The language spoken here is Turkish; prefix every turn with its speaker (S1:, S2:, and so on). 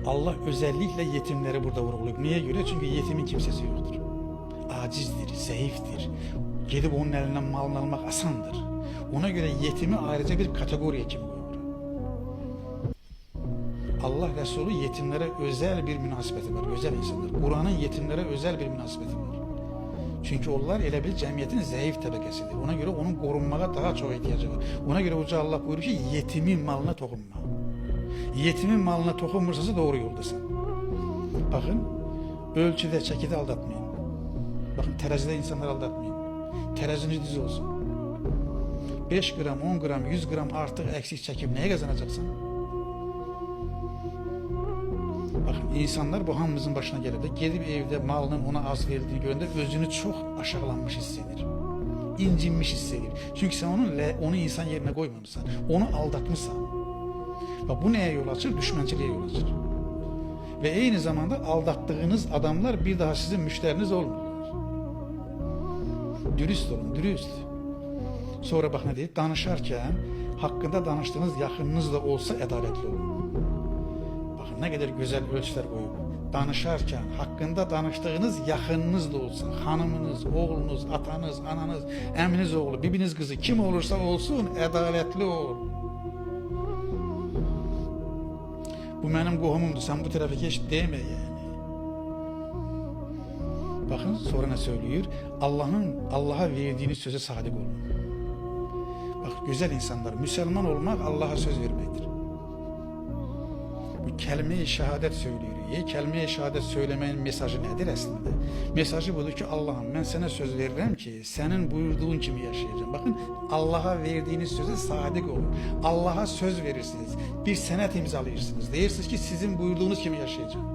S1: Allah özellikle yetimleri burada vurguluyor. Niye göre? Çünkü yetimin kimsesi yoktur. Acizdir, zayıftır. Gidip onun elinden malını almak asandır. Ona göre yetimi ayrıca bir kategoriye kim koyuyor? Allah Resulü yetimlere özel bir münasebeti var, özel insanlar. Kur'an'ın yetimlere özel bir münasebeti var. Çünkü onlar elə bil cəmiyyətin zayıf təbəqəsidir. Ona göre onun korunmaya daha çok ihtiyacı var. Ona göre Uca Allah buyurur ki yetimin malına toxunma. Yetimin malına toxunmursansa doğru yoldasın. Bakın ölçüde, çekide aldatmayın. Bakın terazide insanları aldatmayın. Teraziniz düz olsun. 5 gram, 10 gram, 100 gram artık eksik çekip neye kazanacaksın? Bakın insanlar bu hamımızın başına gelir de gelip evde malının ona az verildiğini görünce özünü çok aşağılanmış hissedir. İncinmiş hissedir. Çünkü sen onu insan yerine koymamışsan, onu aldatmışsan. Bak bu neye yol açır? Düşmancılığa yol açır. Ve aynı zamanda aldattığınız adamlar bir daha sizin müşteriniz olmuyorlar. Dürüst olun, dürüst. Sonra bak ne deyip danışarken hakkında danıştığınız yakınınız da olsa adaletli olun. Bakın ne kadar güzel ölçüler koyuyor. Danışarken hakkında danıştığınız yakınınız da olsa, hanımınız, oğlunuz, atanız, ananız, eminiz oğlu, bibiniz kızı kim olursa olsun adaletli ol. Bu benim qohumumdur, sen bu tarafa geç deme yani. Bakın sonra ne söylüyor? Allah'a verdiğiniz söze sadık olun. Bak güzel insanlar, Müslüman olmak Allah'a söz vermektir. Bu kelime-i şehadet söylüyor. Kelime-i şehadet söylemenin mesajı nedir aslında? Mesajı budur ki Allah'ım ben sana söz veririm ki senin buyurduğun kimi yaşayacağım. Bakın Allah'a verdiğiniz söze sadık olun. Allah'a söz verirsiniz. Bir senet imzalıyorsunuz. Deyirsiniz ki sizin buyurduğunuz kimi yaşayacağım.